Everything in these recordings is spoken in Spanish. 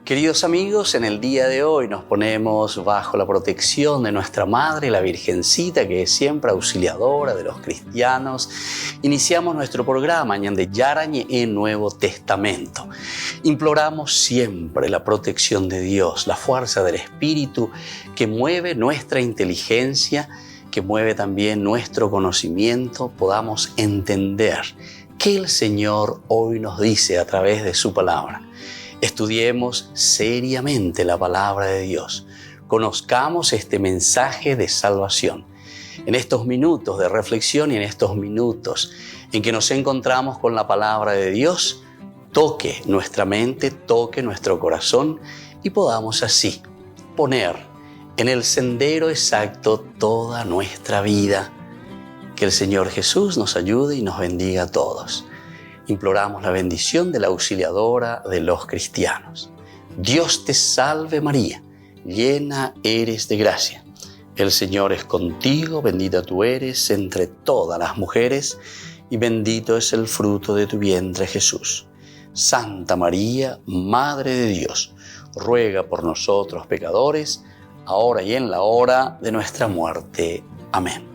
Queridos amigos, en el día de hoy nos ponemos bajo la protección de nuestra Madre, la Virgencita, que es siempre auxiliadora de los cristianos. Iniciamos nuestro programa Ñande Yarañe en Nuevo Testamento. Imploramos siempre la protección de Dios, la fuerza del Espíritu que mueve nuestra inteligencia, que mueve también nuestro conocimiento, podamos entender qué el Señor hoy nos dice a través de su palabra. Estudiemos seriamente la palabra de Dios. Conozcamos este mensaje de salvación. En estos minutos de reflexión y en estos minutos en que nos encontramos con la palabra de Dios, toque nuestra mente, toque nuestro corazón y podamos así poner en el sendero exacto toda nuestra vida. Que el Señor Jesús nos ayude y nos bendiga a todos. Imploramos la bendición de la auxiliadora de los cristianos. Dios te salve María, llena eres de gracia. El Señor es contigo, bendita tú eres entre todas las mujeres y bendito es el fruto de tu vientre Jesús. Santa María, Madre de Dios, ruega por nosotros pecadores, ahora y en la hora de nuestra muerte. Amén.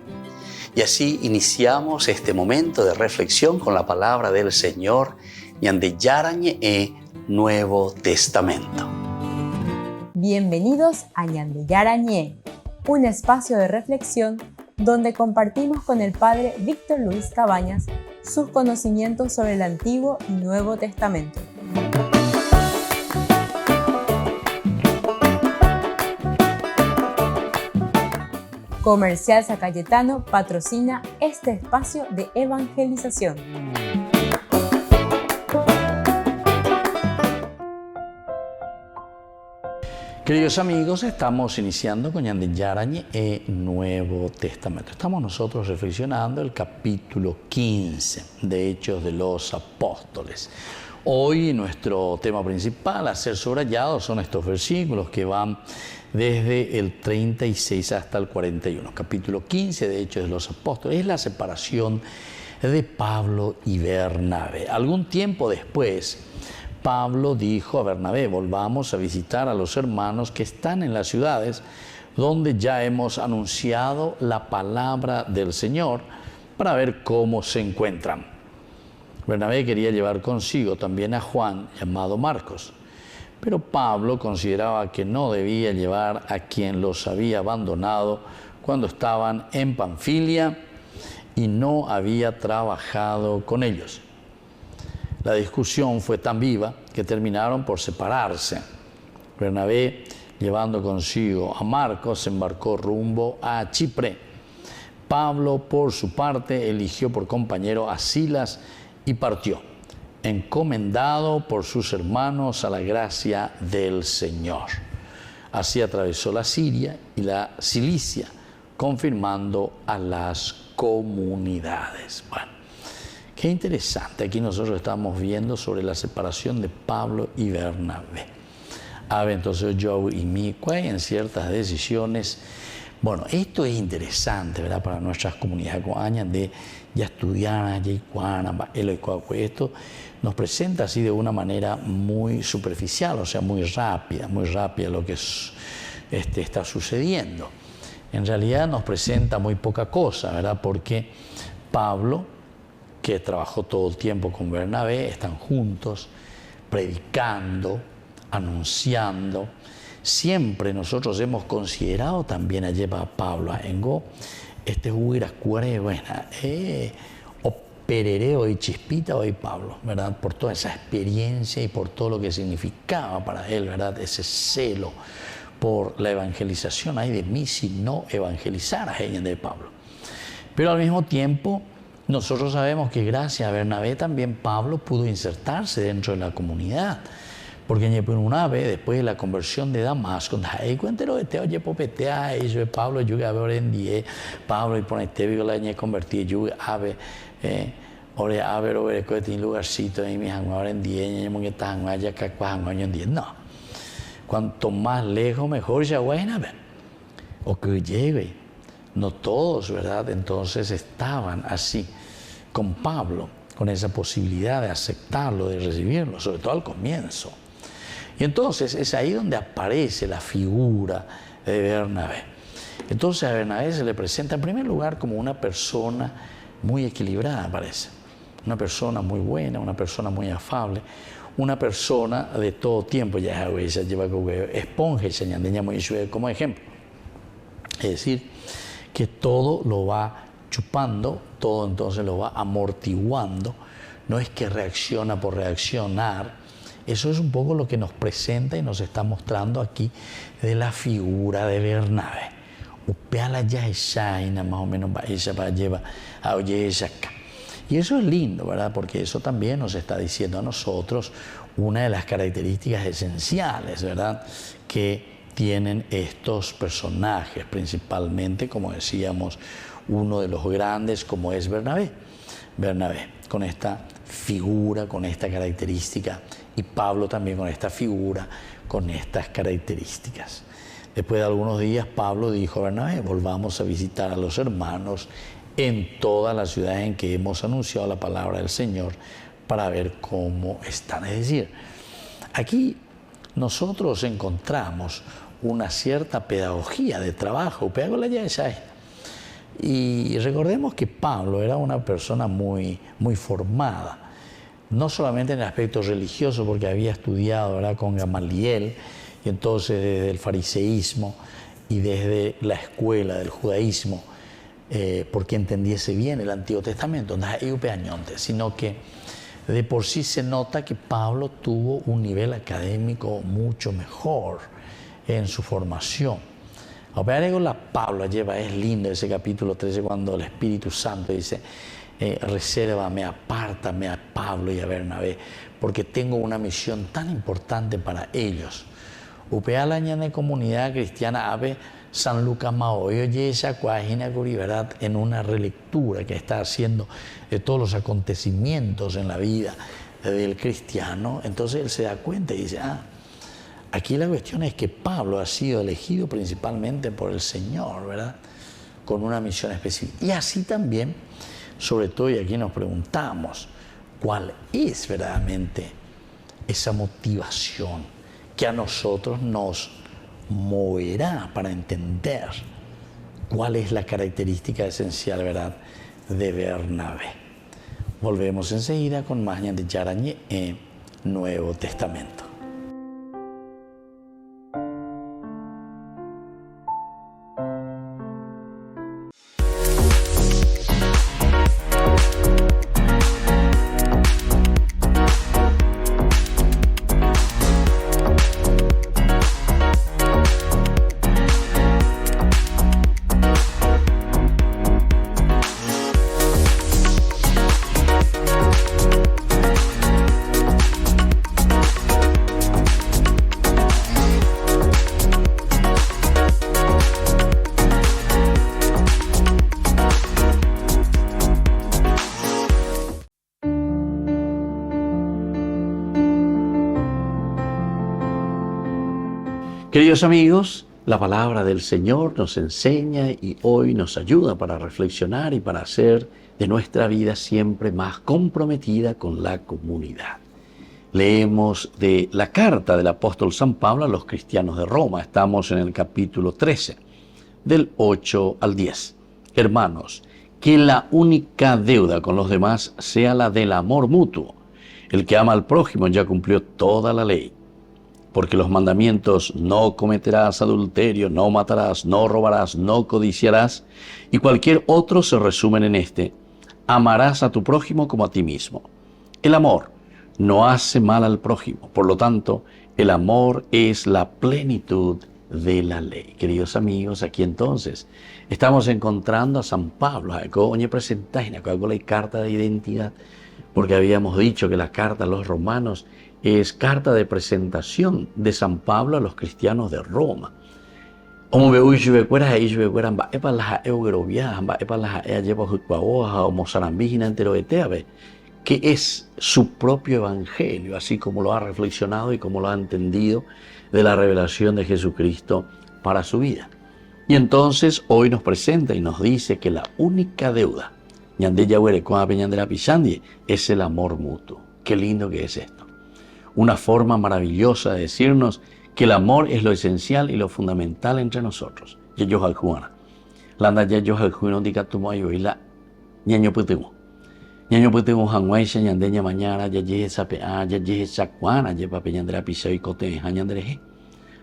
Y así iniciamos este momento de reflexión con la palabra del Señor, Ñande Yarañe Nuevo Testamento. Bienvenidos a Ñande Yarañe, un espacio de reflexión donde compartimos con el Padre Víctor Luis Cabañas sus conocimientos sobre el Antiguo y Nuevo Testamento. Comercial San Cayetano patrocina este espacio de evangelización. Queridos amigos, estamos iniciando con Ñande Yarañe Nuevo Testamento. Estamos nosotros reflexionando el capítulo 15 de Hechos de los Apóstoles. Hoy nuestro tema principal a ser subrayado son estos versículos que van desde el 36 hasta el 41. Capítulo 15 de Hechos de los Apóstoles es la separación de Pablo y Bernabé. Algún tiempo después, Pablo dijo a Bernabé: volvamos a visitar a los hermanos que están en las ciudades donde ya hemos anunciado la palabra del Señor para ver cómo se encuentran. Bernabé quería llevar consigo también a Juan, llamado Marcos. Pero Pablo consideraba que no debía llevar a quien los había abandonado cuando estaban en Panfilia y no había trabajado con ellos. La discusión fue tan viva que terminaron por separarse. Bernabé, llevando consigo a Marcos, se embarcó rumbo a Chipre. Pablo, por su parte, eligió por compañero a Silas y partió, encomendado por sus hermanos a la gracia del Señor. Así atravesó la Siria y la Cilicia, confirmando a las comunidades. Bueno, qué interesante. Aquí nosotros estamos viendo sobre la separación de Pablo y Bernabé. A ver, entonces yo y mi en ciertas decisiones. Bueno, esto es interesante, ¿verdad? Para nuestras comunidades de ya estudiar, esto nos presenta así de una manera muy superficial, o sea, muy rápida lo que está sucediendo. En realidad nos presenta muy poca cosa, ¿verdad? Porque Pablo, que trabajó todo el tiempo con Bernabé, están juntos, predicando, anunciando. Siempre nosotros hemos considerado también a llevar a Pablo a Engo, o perereo y chispita hoy Pablo, ¿verdad? Por toda esa experiencia y por todo lo que significaba para él, ¿verdad? Ese celo por la evangelización. Ay de mí si no evangelizara a de Pablo. Pero al mismo tiempo, nosotros sabemos que gracias a Bernabé también Pablo pudo insertarse dentro de la comunidad. Porque una vez, después de la conversión de Damasco, Pablo, yo ahora en día, Pablo y ponete vivo la ñe convertí, yo ave, ahora ave, over, que tiene lugarcito en mi ahora en día, ñe que tan allá que año en día, no. Cuanto más lejos, mejor ya buena, o que llegue. No todos, ¿verdad? Entonces estaban así, con Pablo, con esa posibilidad de aceptarlo, de recibirlo, sobre todo al comienzo. Y entonces es ahí donde aparece la figura de Bernabé. Entonces a Bernabé se le presenta en primer lugar como una persona muy equilibrada, parece. Una persona muy buena, una persona muy afable, una persona de todo tiempo. Ya ella lleva esponja y como ejemplo. Es decir, que todo lo va chupando, todo entonces lo va amortiguando. No es que reacciona por reaccionar. Eso es un poco lo que nos presenta y nos está mostrando aquí de la figura de Bernabé. Upeala ya esa más o menos va ella para llevar a oye ella acá. Y eso es lindo, ¿verdad? Porque eso también nos está diciendo a nosotros una de las características esenciales, ¿verdad?, que tienen estos personajes, principalmente, como decíamos, uno de los grandes como es Bernabé. Bernabé, con esta figura, con esta característica, y Pablo también con esta figura, con estas características. Después de algunos días, Pablo dijo a Bernabé: volvamos a visitar a los hermanos en todas las ciudades en que hemos anunciado la palabra del Señor para ver cómo están. Es decir, aquí nosotros encontramos una cierta pedagogía de trabajo. Y recordemos que Pablo era una persona muy formada, no solamente en el aspecto religioso, porque había estudiado, ¿verdad?, con Gamaliel, y entonces desde el fariseísmo y desde la escuela del judaísmo, porque entendiese bien el Antiguo Testamento, sino que de por sí se nota que Pablo tuvo un nivel académico mucho mejor en su formación. La Pablo lleva, es lindo ese capítulo 13 cuando el Espíritu Santo dice: resérvame, apártame a Pablo y a Bernabé, porque tengo una misión tan importante para ellos. Upeala ñane comunidad cristiana ave San Lucas Maoyo y esa cuajina ¿verdad?, en una relectura que está haciendo de todos los acontecimientos en la vida del cristiano. Entonces él se da cuenta y dice: aquí la cuestión es que Pablo ha sido elegido principalmente por el Señor, ¿verdad?, con una misión específica. Y así también, sobre todo, y aquí nos preguntamos, ¿cuál es verdaderamente esa motivación que a nosotros nos moverá para entender cuál es la característica esencial, ¿verdad?, de Bernabé? Volvemos enseguida con más de Yarañé en Nuevo Testamento. Queridos amigos, la palabra del Señor nos enseña y hoy nos ayuda para reflexionar y para hacer de nuestra vida siempre más comprometida con la comunidad. Leemos de la carta del apóstol San Pablo a los cristianos de Roma. Estamos en el capítulo 13, del 8 al 10. Hermanos, que la única deuda con los demás sea la del amor mutuo. El que ama al prójimo ya cumplió toda la ley. Porque los mandamientos: no cometerás adulterio, no matarás, no robarás, no codiciarás, y cualquier otro se resumen en este: amarás a tu prójimo como a ti mismo. El amor no hace mal al prójimo, por lo tanto, el amor es la plenitud de la ley. Queridos amigos, aquí entonces estamos encontrando a San Pablo, con la carta de identidad, porque habíamos dicho que la carta a los romanos es carta de presentación de San Pablo a los cristianos de Roma. Que es su propio evangelio, así como lo ha reflexionado y como lo ha entendido de la revelación de Jesucristo para su vida. Y entonces hoy nos presenta y nos dice que la única deuda es el amor mutuo. Qué lindo que es esto. una forma maravillosa de decirnos que el amor es lo esencial y lo fundamental entre nosotros. Yeyo haljuana. Landa yeyo haljuino diga tumo ayoila ñaño putimo. Ñaño putimo hanguaisha ñandeña mañana yeje sapea yeje sacuana yepa peñandra piseo y cote hañandreje.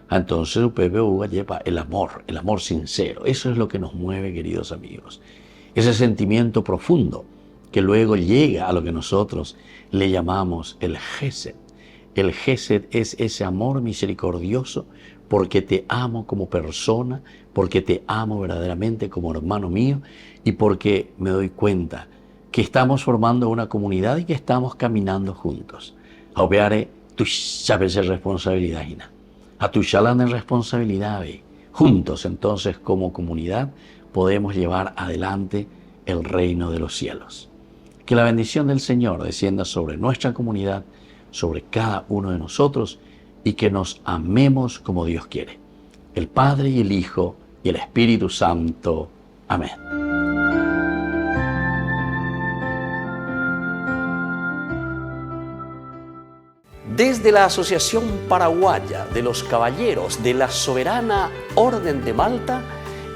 Entonces UPBU lleva el amor sincero. Eso es lo que nos mueve, queridos amigos. Ese sentimiento profundo que luego llega a lo que nosotros le llamamos el Gesed. El Gesed es ese amor misericordioso porque te amo como persona, porque te amo verdaderamente como hermano mío y porque me doy cuenta que estamos formando una comunidad y que estamos caminando juntos. Aupeare tu sabes responsabilidad, Gina. A tu shalan en responsabilidad, juntos entonces como comunidad podemos llevar adelante el reino de los cielos. Que la bendición del Señor descienda sobre nuestra comunidad, sobre cada uno de nosotros y que nos amemos como Dios quiere. El Padre y el Hijo y el Espíritu Santo. Amén. Desde la Asociación Paraguaya de los Caballeros de la Soberana Orden de Malta,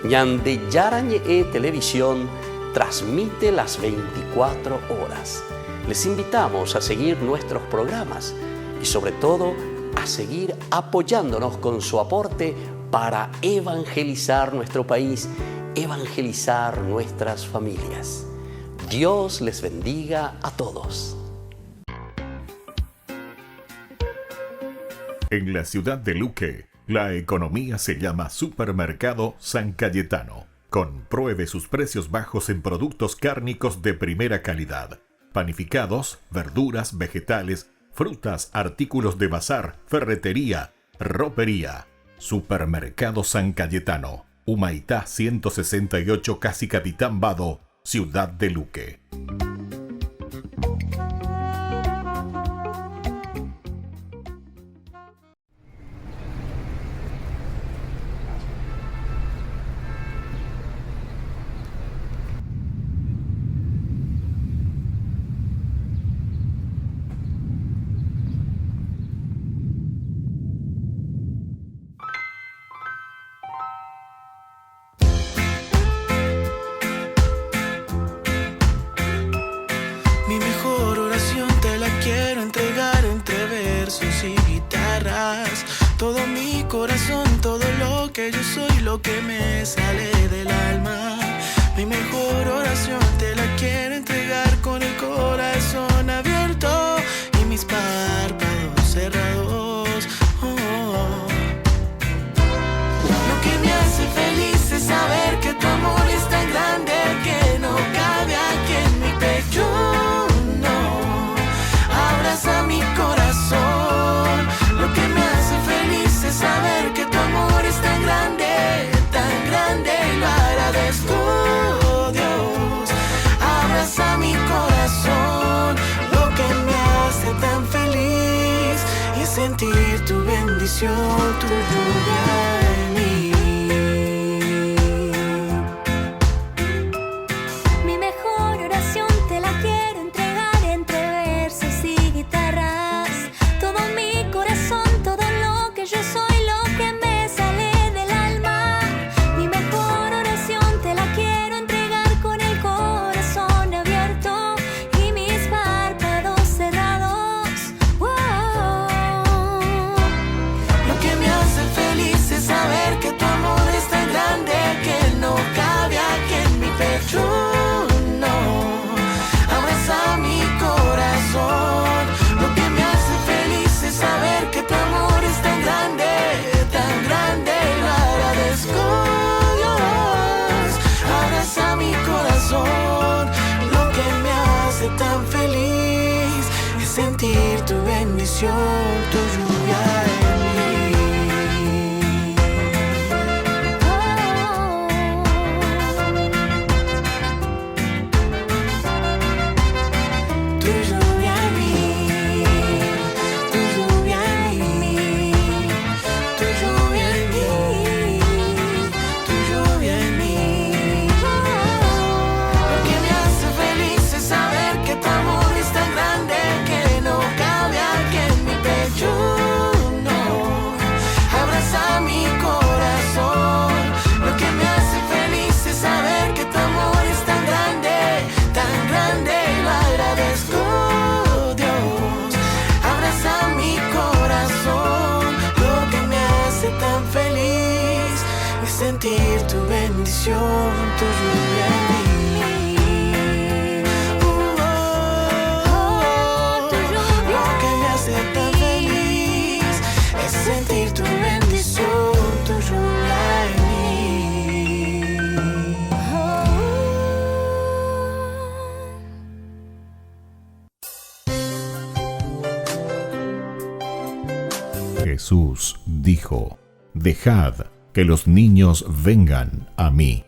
Ñande Yarañe Televisión transmite las 24 horas. Les invitamos a seguir nuestros programas y sobre todo a seguir apoyándonos con su aporte para evangelizar nuestro país, evangelizar nuestras familias. Dios les bendiga a todos. En la ciudad de Luque, la economía se llama Supermercado San Cayetano. Compruebe sus precios bajos en productos cárnicos de primera calidad. Panificados, verduras, vegetales, frutas, artículos de bazar, ferretería, ropería. Supermercado San Cayetano. Humaitá 168, Casi Capitán Vado, ciudad de Luque. Todo mi corazón, todo lo que yo soy, lo que me sale del alma. Mi mejor oración te la quiero entregar con el corazón abierto y mis párpados cerrados. Lo que me hace feliz es saber que tu amor es tan grande que no cabe aquí en mi pecho. No, abraza mi corazón. Lo que me hace feliz es saber que tu amor es tan grande y lo agradezco, Dios. Abraza mi corazón. Lo que me hace tan feliz es sentir tu bendición, tu lluvia en mí. Mi mejor oración te la quiero entregar entre versos y guitarras. Todo mi corazón, todo lo que yo soy, lo que me sale del alma. Mi mejor oración te la quiero entregar con el corazón abierto y mis párpados cerrados. Lo que me hace feliz es saber que tu amor es tan grande que no cabe aquí en mi pecho. No, abraza mi corazón. Lo que me hace feliz es saber que tu amor es tan grande y lo agradezco, Dios. Abraza mi corazón. Lo que me hace tan feliz es sentir tu bendición, tu lluvia en mí. Tu lluvia en mí, tu lluvia en mí, tu lluvia en mí, tu lluvia en mí. Lo que me hace feliz es saber que tu amor es tan grande que no cabe aquí en mi pecho. sentir tu bendición, tu lluvia en mí. Lo que me hace tan feliz es sentir tu bendición, tu lluvia en mí. Jesús dijo: Dejad que los niños vengan a mí,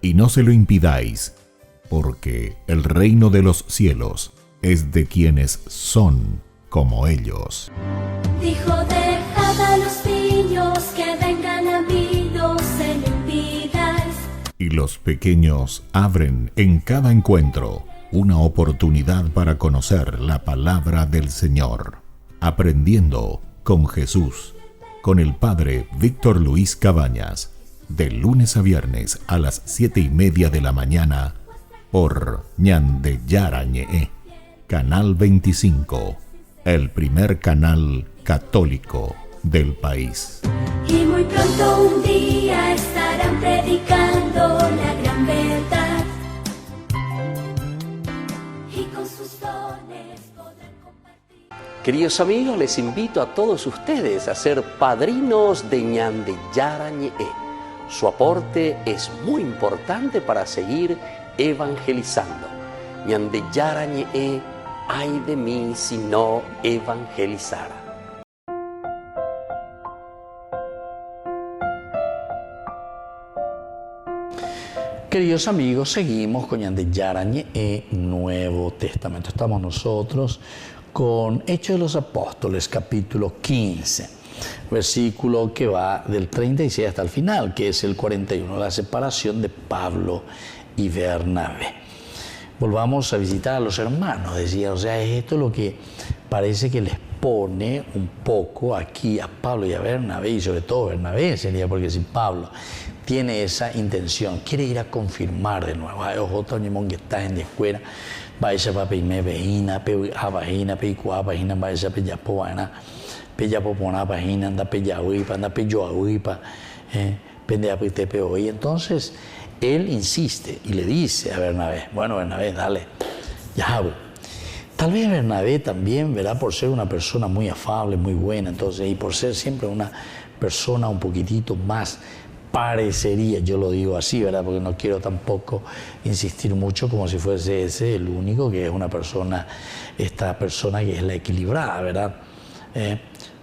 y no se lo impidáis, porque el reino de los cielos es de quienes son como ellos. Dijo, dejad a los niños que vengan a mí, no se lo impidáis. Y los pequeños abren en cada encuentro una oportunidad para conocer la palabra del Señor, aprendiendo con Jesús, con el Padre Víctor Luis Cabañas, de lunes a viernes a las 7:30 de la mañana, por Ñande Yarañe, Canal 25, el primer canal católico del país. Y muy pronto un día estarán predicando la gran verdad, y con sus dones podrán compartir. Queridos amigos, les invito a todos ustedes a ser padrinos de Ñande Yarañe. Su aporte es muy importante para seguir evangelizando. Ñande Yarañe, ay de mí si no evangelizara. Queridos amigos, seguimos con Ñande Yarañe, Nuevo Testamento. Estamos nosotros con Hechos de los Apóstoles, capítulo 15, versículo que va del 36 hasta el final, que es el 41, la separación de Pablo y Bernabé. Volvamos a visitar a los hermanos, decía, o sea, esto es lo que parece que les pone un poco aquí a Pablo y a Bernabé, y sobre todo Bernabé sería, porque si Pablo tiene esa intención, quiere ir a confirmar de nuevo, ojo, que está en la escuela, vaya para pedirme veína, peína, peicua, página, vaya para peyapoana, peyapopona, página, anda peyahuipa, anda peyoahuipa, pendeapitepeo. Y entonces él insiste y le dice a Bernabé, bueno, Bernabé, dale, ya hablo. Tal vez Bernabé también, ¿verdad? Por ser una persona muy afable, muy buena, entonces, y por ser siempre una persona un poquitito más, parecería, yo lo digo así, ¿verdad? Porque no quiero tampoco insistir mucho como si fuese ese el único, que es una persona, esta persona que es la equilibrada, ¿verdad?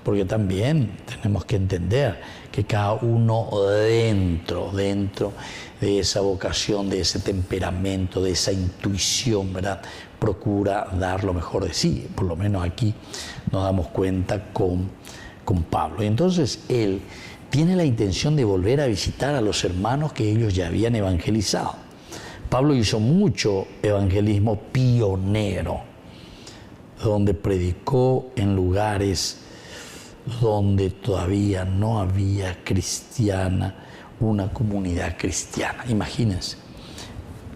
Porque también tenemos que entender que cada uno dentro de esa vocación, de ese temperamento, de esa intuición, ¿verdad? Procura dar lo mejor de sí. Por lo menos aquí nos damos cuenta con Pablo. Y entonces él tiene la intención de volver a visitar a los hermanos que ellos ya habían evangelizado. Pablo hizo mucho evangelismo pionero, donde predicó en lugares donde todavía no había una comunidad cristiana. Imagínense,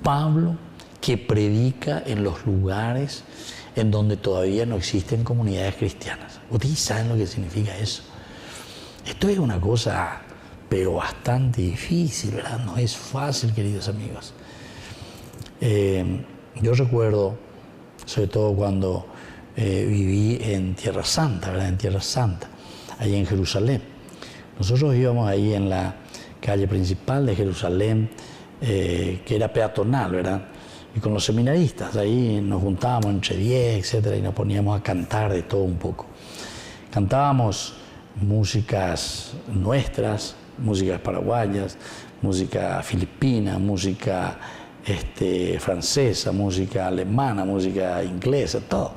Pablo que predica en los lugares en donde todavía no existen comunidades cristianas. ¿Ustedes saben lo que significa eso? Esto es una cosa, pero bastante difícil, ¿verdad? No es fácil, queridos amigos. Yo recuerdo, sobre todo cuando viví en Tierra Santa, ¿verdad? En Tierra Santa, allí en Jerusalén. Nosotros íbamos ahí en la calle principal de Jerusalén, que era peatonal, ¿verdad? Y con los seminaristas, ahí nos juntábamos entre 10, etcétera, y nos poníamos a cantar de todo un poco. Cantábamos músicas nuestras, músicas paraguayas, música filipina, música francesa, música alemana, música inglesa, todo.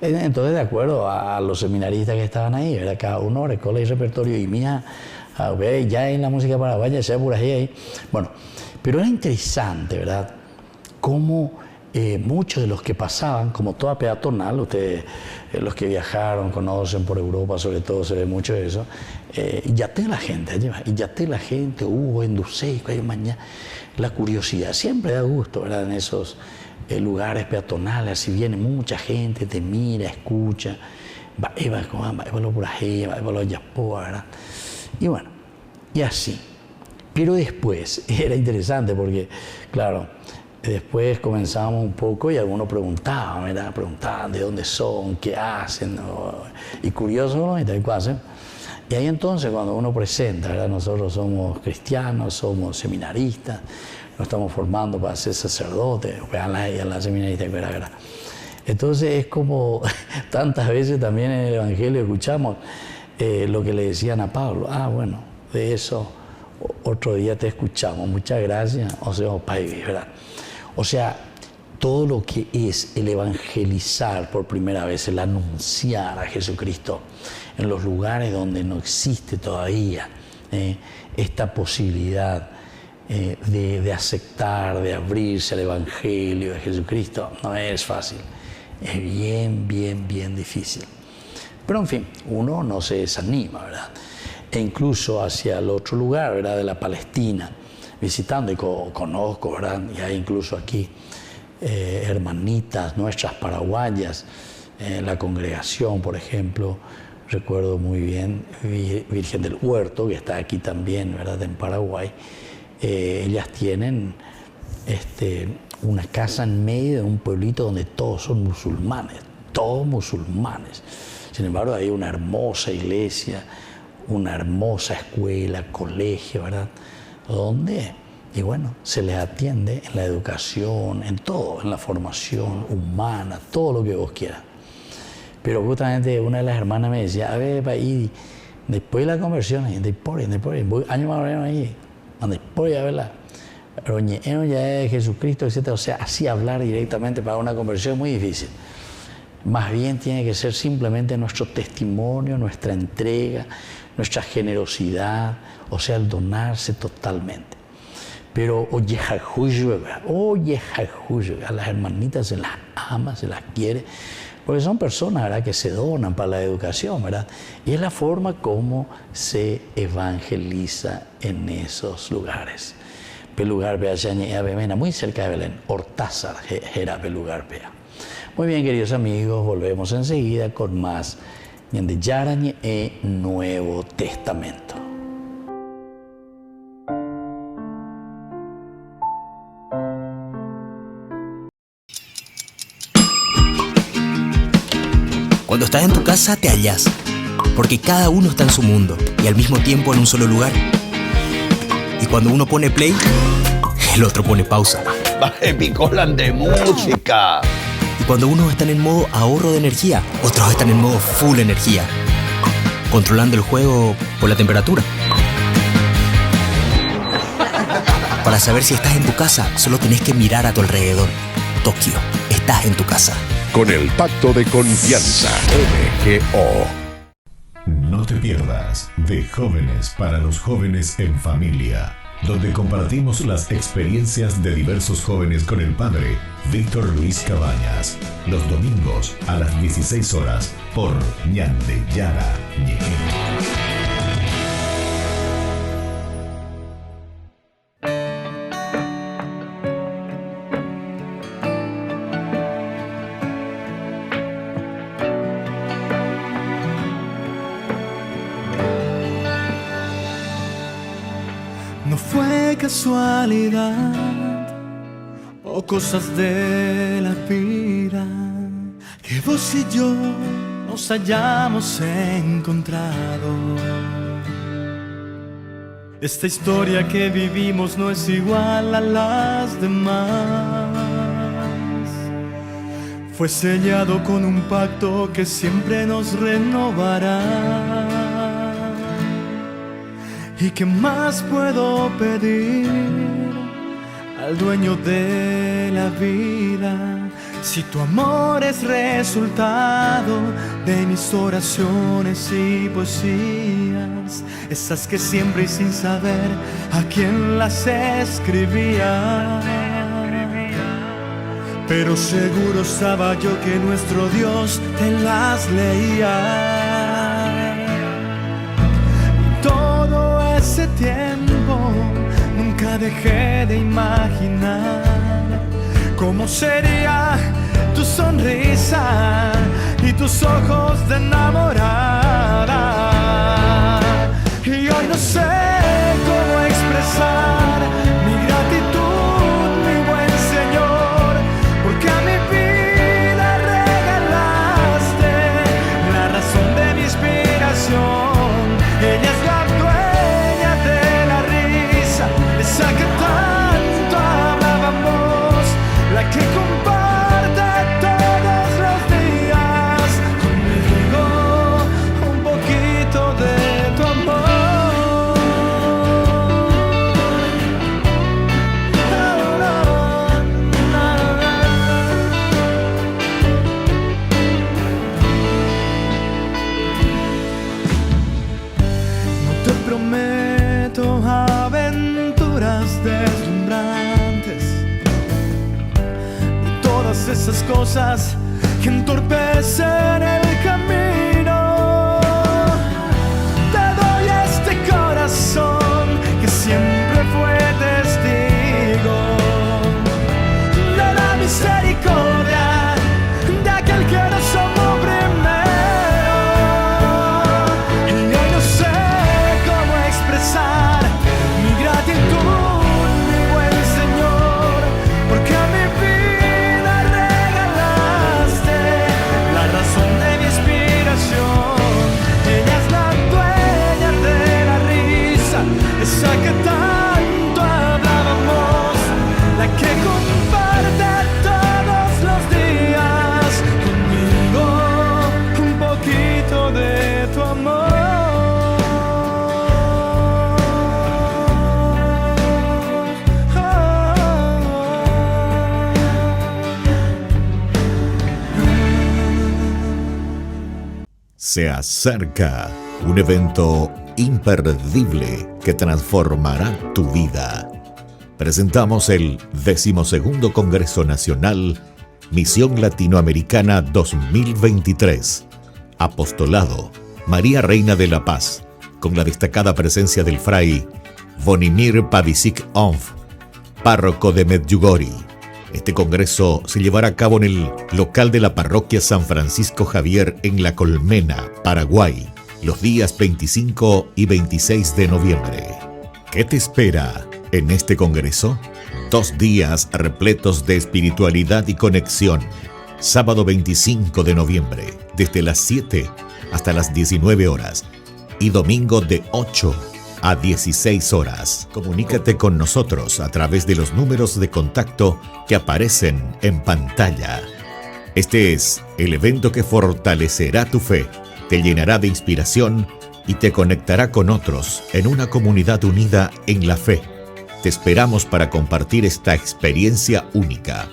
Entonces, de acuerdo a los seminaristas que estaban ahí, ¿verdad? Cada uno recoge el repertorio y mira, ya en la música paraguaya, sea por ahí. Bueno, pero era interesante, ¿verdad? Cómo muchos de los que pasaban, como toda peatonal, ustedes, los que viajaron, conocen por Europa, sobre todo se ve mucho eso, y ya te la gente, en Dulce, mañana, la curiosidad, siempre da gusto, ¿verdad? En esos lugares peatonales, si viene mucha gente, te mira, escucha, va por ahí, va por allá, ¿verdad? Y bueno, y así, Pero después era interesante porque, claro, después comenzamos un poco y algunos preguntaban, ¿verdad? Preguntaban de dónde son, qué hacen, ¿no? Y curioso, ¿no? Y tal cual hacen. Y ahí entonces cuando uno presenta, ¿verdad? Nosotros somos cristianos, somos seminaristas, nos estamos formando para ser sacerdotes, vean a la seminarista, ¿verdad? Entonces es como tantas veces también en el Evangelio escuchamos lo que le decían a Pablo. Ah, bueno, de eso otro día te escuchamos, muchas gracias, o sea, ¿verdad? O sea, todo lo que es el evangelizar por primera vez, el anunciar a Jesucristo en los lugares donde no existe todavía esta posibilidad de aceptar, de abrirse al Evangelio de Jesucristo, no es fácil, es bien, bien, bien difícil. Pero en fin, uno no se desanima, ¿verdad? E incluso hacia el otro lugar, ¿verdad? De la Palestina, visitando y conozco, ¿verdad? Y hay incluso aquí hermanitas nuestras paraguayas, la congregación, por ejemplo, recuerdo muy bien, Virgen del Huerto, que está aquí también, ¿verdad? En Paraguay. Ellas tienen una casa en medio de un pueblito donde todos son musulmanes, todos musulmanes. Sin embargo, hay una hermosa iglesia, una hermosa escuela, colegio, ¿verdad? Donde, y bueno, se les atiende en la educación, en todo, en la formación humana, todo lo que vos quieras. Pero justamente una de las hermanas me decía, a ver, ahí, después de la conversión, después, año más o menos ahí, después a verla, ya de Jesucristo, etc. O sea, así hablar directamente para una conversión es muy difícil. Más bien tiene que ser simplemente nuestro testimonio, nuestra entrega, nuestra generosidad, o sea, el donarse totalmente. Pero oye, a las hermanitas se las ama, se las quiere, porque son personas, ¿verdad?, que se donan para la educación, ¿verdad? Y es la forma como se evangeliza en esos lugares. Pelugar Pea, muy cerca de Belén, Hortázar, era Pelugar Pea. Muy bien, queridos amigos, volvemos enseguida con más Ñande Yarañe e Nuevo Testamento. Cuando estás en tu casa te hallas, porque cada uno está en su mundo y al mismo tiempo en un solo lugar. Y cuando uno pone play, el otro pone pausa. Baje picolan de música. Y cuando unos están en modo ahorro de energía, otros están en modo full energía, controlando el juego por la temperatura. Para saber si estás en tu casa, solo tenés que mirar a tu alrededor. Tokio, estás en tu casa. Con el Pacto de Confianza, MGO. No te pierdas de Jóvenes para los Jóvenes en Familia, donde compartimos las experiencias de diversos jóvenes con el padre Víctor Luis Cabañas, los domingos a las 16 horas por Ñande Yarañe. No fue casualidad o cosas de la vida que vos y yo nos hayamos encontrado. Esta historia que vivimos no es igual a las demás. Fue sellado con un pacto que siempre nos renovará. ¿Y qué más puedo pedir al dueño de la vida si tu amor es resultado de mis oraciones y poesías, esas que siempre y sin saber a quién las escribía? Pero seguro estaba yo que nuestro Dios te las leía. Ese tiempo nunca dejé de imaginar cómo sería tu sonrisa y tus ojos de enamorada. Y hoy no sé cómo expresar cuento aventuras deslumbrantes y todas esas cosas que entorpecen el camino. Te doy este corazón que siempre fue testigo de la misericordia de aquel que nos amó primero. Y hoy no sé cómo expresar mi gratitud, mi buen Señor, porque a mi vida regalaste la razón de mi inspiración. Ella es la dueña de la risa, esa que tanto hablábamos, la que comparte todos los días conmigo un poquito de tu amor. Se acerca un evento imperdible que transformará tu vida. Presentamos el 12º Congreso Nacional Misión Latinoamericana 2023. Apostolado María Reina de la Paz, con la destacada presencia del fray Bonimir Pavicic-Onf, párroco de Medjugorje. Este congreso se llevará a cabo en el local de la parroquia San Francisco Javier en La Colmena, Paraguay, los días 25 y 26 de noviembre. ¿Qué te espera en este congreso? 2 días repletos de espiritualidad y conexión. Sábado 25 de noviembre, desde las 7 hasta las 19 horas. Y domingo de 8 a 16 horas. Comunícate con nosotros a través de los números de contacto que aparecen en pantalla. Este es el evento que fortalecerá tu fe, te llenará de inspiración y te conectará con otros en una comunidad unida en la fe. Te esperamos para compartir esta experiencia única.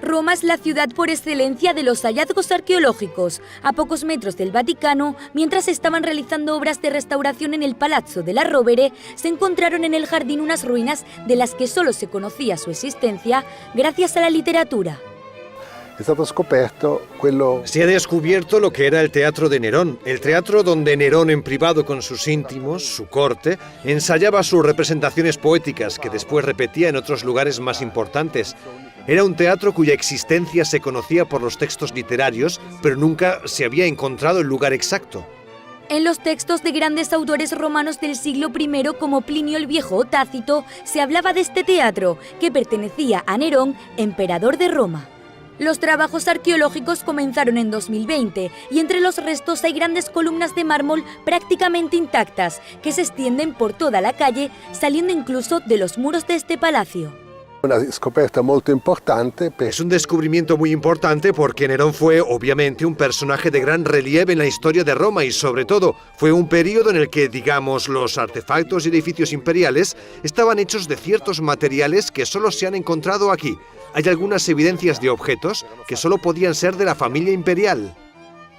Roma es la ciudad por excelencia de los hallazgos arqueológicos. A pocos metros del Vaticano, mientras estaban realizando obras de restauración en el Palazzo della Rovere, se encontraron en el jardín unas ruinas de las que solo se conocía su existencia gracias a la literatura. Se ha descubierto lo que era el teatro de Nerón, el teatro donde Nerón, en privado con sus íntimos, su corte, ensayaba sus representaciones poéticas que después repetía en otros lugares más importantes. Era un teatro cuya existencia se conocía por los textos literarios, pero nunca se había encontrado el lugar exacto. En los textos de grandes autores romanos del siglo I, como Plinio el Viejo o Tácito, se hablaba de este teatro, que pertenecía a Nerón, emperador de Roma. Los trabajos arqueológicos comenzaron en 2020 y entre los restos hay grandes columnas de mármol prácticamente intactas que se extienden por toda la calle, saliendo incluso de los muros de este palacio. Es un descubrimiento muy importante porque Nerón fue, obviamente, un personaje de gran relieve en la historia de Roma y, sobre todo, fue un periodo en el que, digamos, los artefactos y edificios imperiales estaban hechos de ciertos materiales que solo se han encontrado aquí. Hay algunas evidencias de objetos que solo podían ser de la familia imperial.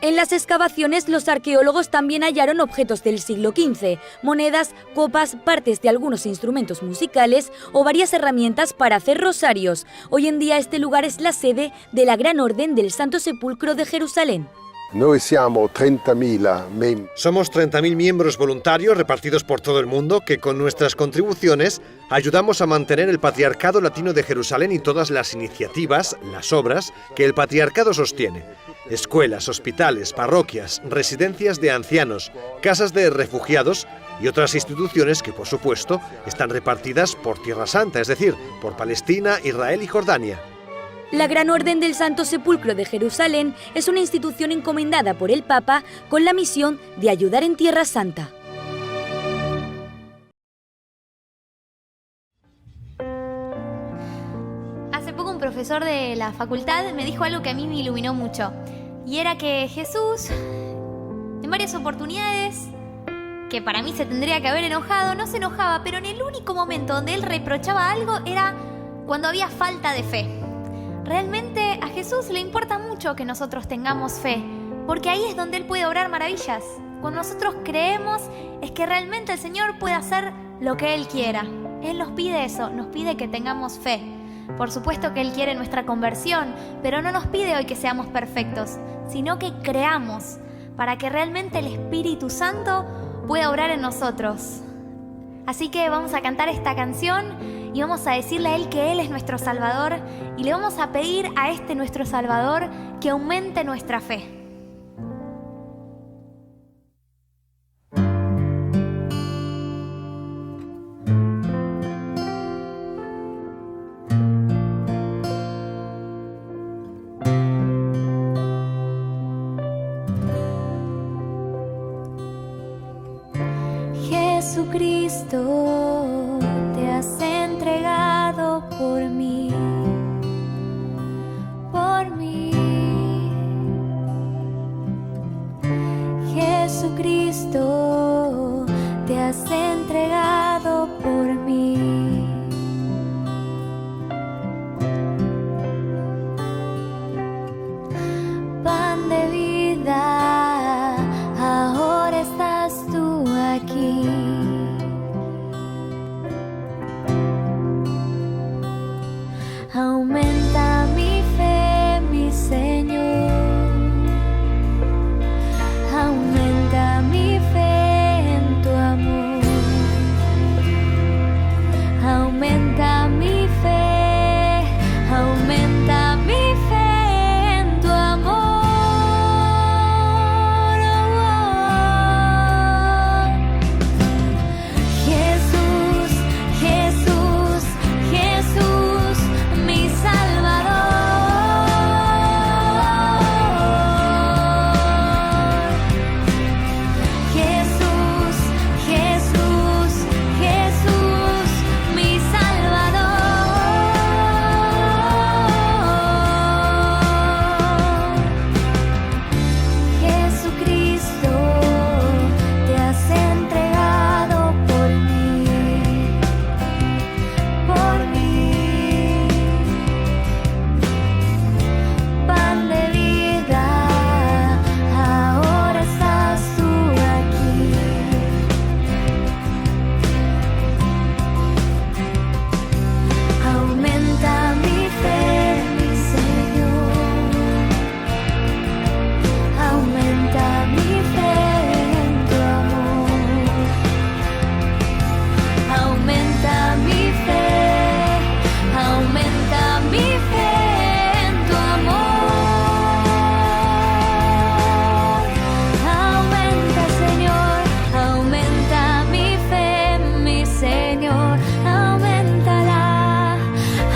En las excavaciones, los arqueólogos también hallaron objetos del siglo XV, monedas, copas, partes de algunos instrumentos musicales o varias herramientas para hacer rosarios. Hoy en día este lugar es la sede de la Gran Orden del Santo Sepulcro de Jerusalén. Somos 30.000 miembros voluntarios repartidos por todo el mundo que con nuestras contribuciones ayudamos a mantener el Patriarcado Latino de Jerusalén y todas las iniciativas, las obras que el Patriarcado sostiene. Escuelas, hospitales, parroquias, residencias de ancianos, casas de refugiados y otras instituciones que, por supuesto, están repartidas por Tierra Santa, es decir, por Palestina, Israel y Jordania. La Gran Orden del Santo Sepulcro de Jerusalén es una institución encomendada por el Papa con la misión de ayudar en Tierra Santa. Hace poco un profesor de la facultad me dijo algo que a mí me iluminó mucho. Y era que Jesús, en varias oportunidades, que para mí se tendría que haber enojado, no se enojaba, pero en el único momento donde él reprochaba algo era cuando había falta de fe. Realmente a Jesús le importa mucho que nosotros tengamos fe, porque ahí es donde Él puede obrar maravillas. Cuando nosotros creemos es que que realmente el Señor pueda hacer lo que Él quiera. Él nos pide eso, nos pide que tengamos fe. Por supuesto que Él quiere nuestra conversión, pero no nos pide hoy que seamos perfectos, sino que creamos para que realmente el Espíritu Santo pueda obrar en nosotros. Así que vamos a cantar esta canción y vamos a decirle a Él que Él es nuestro Salvador y le vamos a pedir a este nuestro Salvador que aumente nuestra fe. Jesucristo, te has entregado por mí, por mí. Jesucristo, te has entregado por mí. Pan de vida, ahora estás tú aquí. Aumenta mi fe, mi Señor. Aumenta mi fe en tu amor. Aumenta mi fe. Aumenta mi fe en tu amor. Jesús, Jesús, Jesús, mi Salvador. Jesús, Jesús, Jesús, mi Salvador. Jesucristo, te has entregado por mí, por mí. Pan de vida, ahora estás tú aquí. Aumenta mi fe, mi Señor. Aumenta mi fe en tu amor. Aumenta mi fe. Aumenta mi fe en tu amor. Aumenta, Señor. Aumenta mi fe, mi Señor. Aumentala.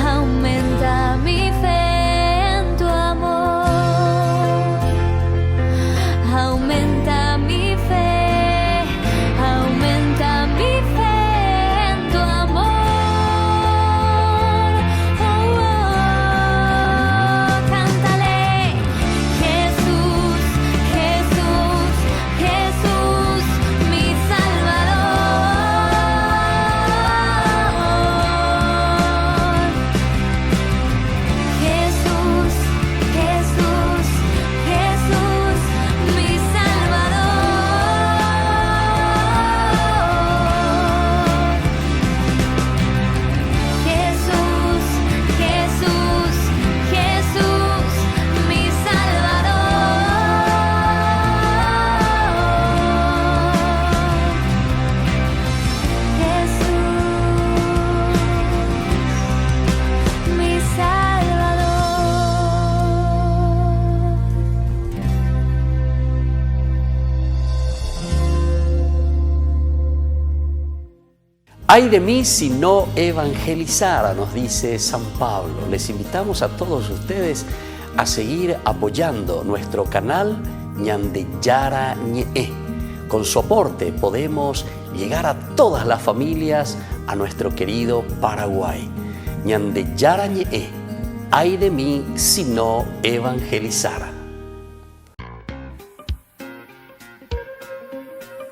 Aumenta mi fe en tu amor. Aumenta mi fe. Aumenta mi fe en tu amor. Oh, cántale. Jesús, Jesús, Jesús, mi Salvador. Jesús, Jesús, Jesús, mi Salvador. Jesús, Jesús, Jesús, mi Salvador. Jesús, mi Ay de mí si no evangelizara, nos dice San Pablo. Les invitamos a todos ustedes a seguir apoyando nuestro canal Ñandeyara Ñe'e. Con su aporte podemos llegar a todas las familias a nuestro querido Paraguay. Ñandeyara Ñe'e. Ay de mí si no evangelizara.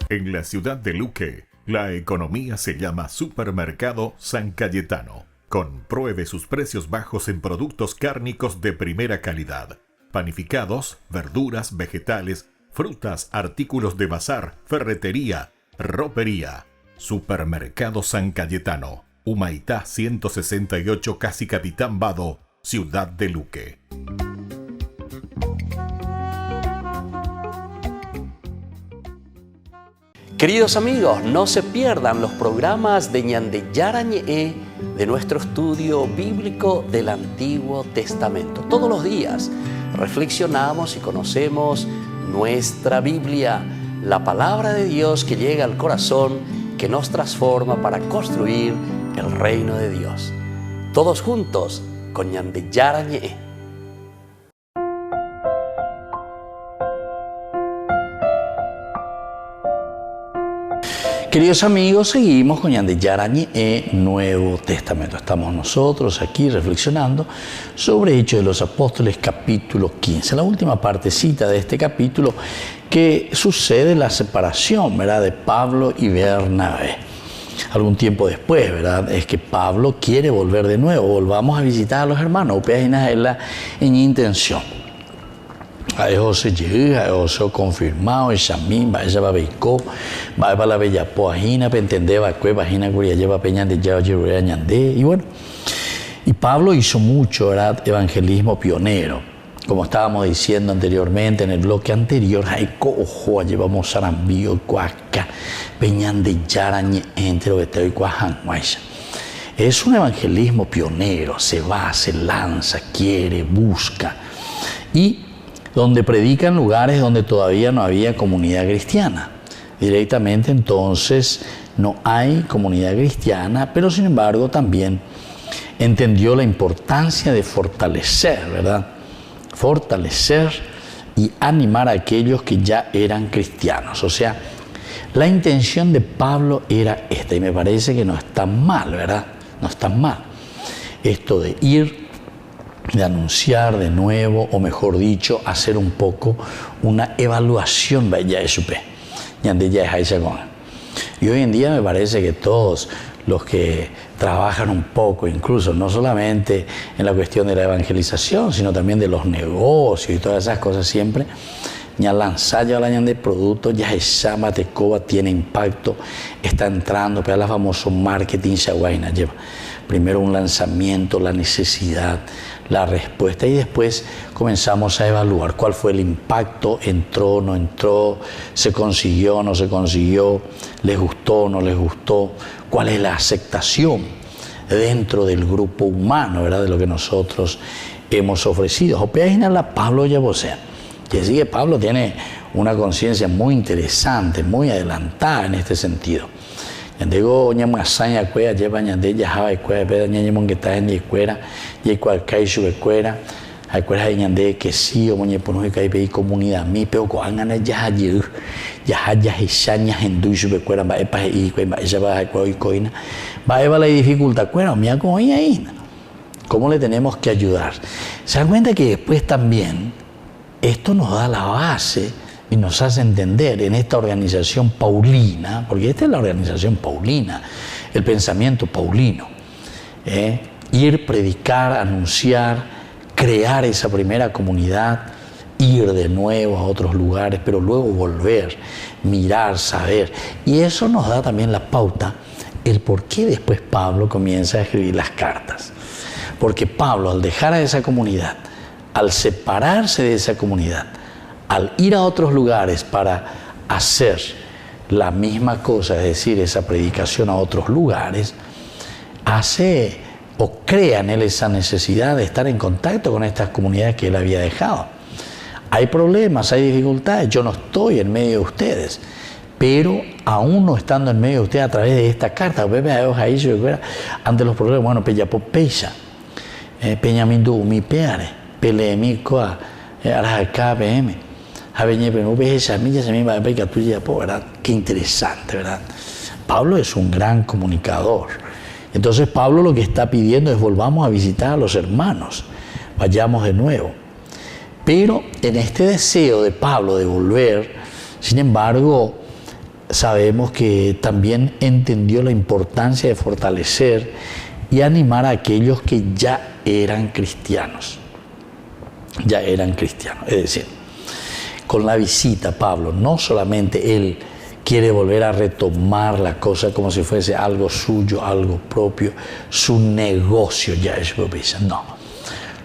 En la ciudad de Luque, la economía se llama Supermercado San Cayetano. Compruebe sus precios bajos en productos cárnicos de primera calidad. Panificados, verduras, vegetales, frutas, artículos de bazar, ferretería, Ropería, Supermercado San Cayetano, Humaitá 168, casi Capitán Vado, Ciudad de Luque. Queridos amigos, no se pierdan los programas de Ñande Yarañe de nuestro estudio bíblico del Antiguo Testamento. Todos los días reflexionamos y conocemos nuestra Biblia, la palabra de Dios que llega al corazón, que nos transforma para construir el reino de Dios. Todos juntos con Ñande Yarañe. Queridos amigos, seguimos con Ñande Yarañe Nuevo Testamento. Estamos nosotros aquí reflexionando sobre Hechos de los Apóstoles, capítulo 15. La última partecita de este capítulo que sucede la separación, ¿verdad?, de Pablo y Bernabé. Algún tiempo después, ¿verdad?, es que Pablo quiere volver de nuevo. Volvamos a visitar a los hermanos. Es la intención. A eso se llega, a eso confirmado, esa misma, esa va a beicó, va a la bella poajina, para entender, va a cueva, vagina, curia, lleva peña de ya, y bueno. Y Pablo hizo mucho, ¿verdad?, evangelismo pionero. Como estábamos diciendo anteriormente en el bloque anterior, Jaico, ojo, llevamos Sarambío, Cuaca, Peñán de Yarañe, entre Obeteo y Cuaján, es un evangelismo pionero, se va, se lanza, quiere, busca. Y donde predica en lugares donde todavía no había comunidad cristiana. Directamente entonces no hay comunidad cristiana, pero sin embargo también entendió la importancia de fortalecer, ¿verdad? Fortalecer y animar a aquellos que ya eran cristianos. O sea, la intención de Pablo era esta, y me parece que no está mal, ¿verdad? No está mal. Esto de ir, de anunciar de nuevo, o mejor dicho, hacer un poco una evaluación de supe. Y hoy en día me parece que todos los que trabajan un poco, incluso no solamente en la cuestión de la evangelización, sino también de los negocios y todas esas cosas, siempre ya lanzar ya la de productos, ya esa matecoba tiene impacto, está entrando, pero la famoso marketing shawaina lleva primero un lanzamiento, la necesidad, la respuesta, y después comenzamos a evaluar cuál fue el impacto, entró, no entró, se consiguió, no se consiguió, les gustó, no les gustó, cuál es la aceptación dentro del grupo humano, ¿verdad?, de lo que nosotros hemos ofrecido. La Pablo ya posee. Y así que Pablo tiene una conciencia muy interesante, muy adelantada en este sentido. Digo, ñamasaña cuera, lleva ñande ya java cuera, pero ñamon que está en la cuera, y cual cae su cuera, hay cuera de ñande que sí, o moñe pono que hay comunidad mi, pero cuando ya hay sañas en du su cuera, va a ir y ya va a coina, va a la dificultad cuera, mira cómo ahí. ¿Cómo le tenemos que ayudar? Se dan cuenta que después también esto nos da la base y nos hace entender en esta organización paulina, porque esta es la organización paulina, el pensamiento paulino, ir, predicar, anunciar, crear esa primera comunidad, ir de nuevo a otros lugares, pero luego volver, mirar, saber. Y eso nos da también la pauta, el por qué después Pablo comienza a escribir las cartas. Porque Pablo, al dejar a esa comunidad, al separarse de esa comunidad, al ir a otros lugares para hacer la misma cosa, es decir, esa predicación a otros lugares, hace o crea en él esa necesidad de estar en contacto con estas comunidades que él había dejado. Hay problemas, hay dificultades, yo no estoy en medio de ustedes, pero aún no estando en medio de ustedes a través de esta carta, ante los problemas, bueno, peña peñamindu mi peare, pelemi coa, arajacá pm. Qué interesante, ¿verdad? Pablo es un gran comunicador. Entonces Pablo lo que está pidiendo es volvamos a visitar a los hermanos, vayamos de nuevo. Pero en este deseo de Pablo de volver, sin embargo, sabemos que también entendió la importancia de fortalecer y animar a aquellos que ya eran cristianos. Ya eran cristianos, es decir, con la visita, Pablo, no solamente él quiere volver a retomar la cosa como si fuese algo suyo, algo propio, su negocio ya es propio. No,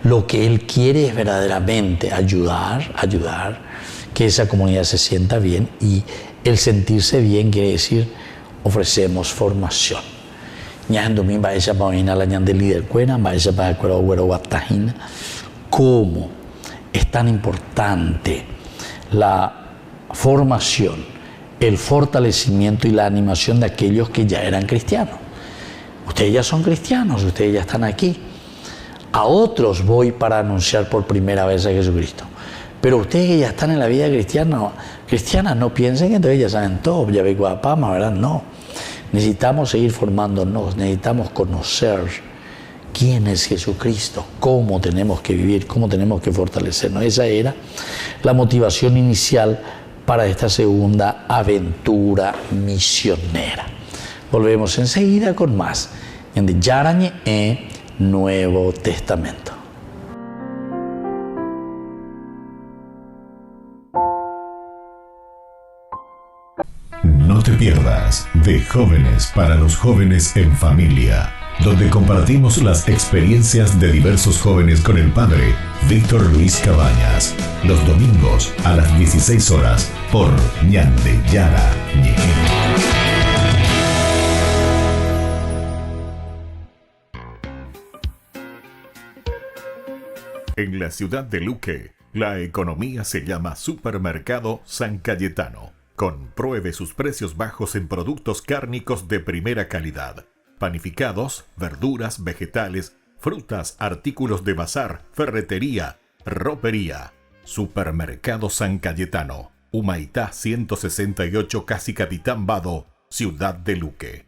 lo que él quiere es verdaderamente ayudar, que esa comunidad se sienta bien, y el sentirse bien quiere decir ofrecemos formación. ¿Cómo es tan importante la formación, el fortalecimiento y la animación de aquellos que ya eran cristianos? Ustedes ya son cristianos, ustedes ya están aquí. A otros voy para anunciar por primera vez a Jesucristo. Pero ustedes que ya están en la vida cristiana, no piensen que entonces ya saben todo, ya ve guapama, ¿verdad? No. Necesitamos seguir formándonos, necesitamos conocer quién es Jesucristo, cómo tenemos que vivir, cómo tenemos que fortalecernos. Esa era la motivación inicial para esta segunda aventura misionera. Volvemos enseguida con más en Yarañe e Nuevo Testamento. No te pierdas de Jóvenes para los Jóvenes en Familia, donde compartimos las experiencias de diversos jóvenes con el padre Víctor Luis Cabañas, los domingos a las 16 horas por Ñande Yarañe. En la ciudad de Luque, la economía se llama Supermercado San Cayetano. Compruebe sus precios bajos en productos cárnicos de primera calidad. Panificados, verduras, vegetales, frutas, artículos de bazar, ferretería, ropería. Supermercado San Cayetano, Humaitá 168, Casi Capitán Vado, Ciudad de Luque.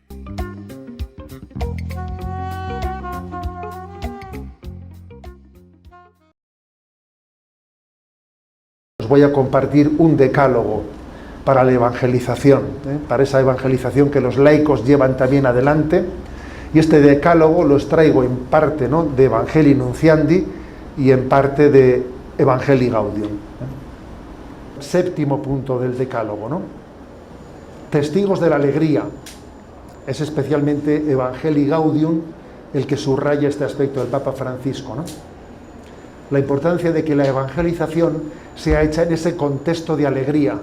Os voy a compartir un decálogo para la evangelización, para esa evangelización que los laicos llevan también adelante. Y este decálogo lo extraigo en parte, ¿no?, de Evangelii Nunciandi y en parte de Evangelii Gaudium. Séptimo punto del decálogo, ¿no? Testigos de la alegría. Es especialmente Evangelii Gaudium el que subraya este aspecto del Papa Francisco, ¿no? La importancia de que la evangelización sea hecha en ese contexto de alegría.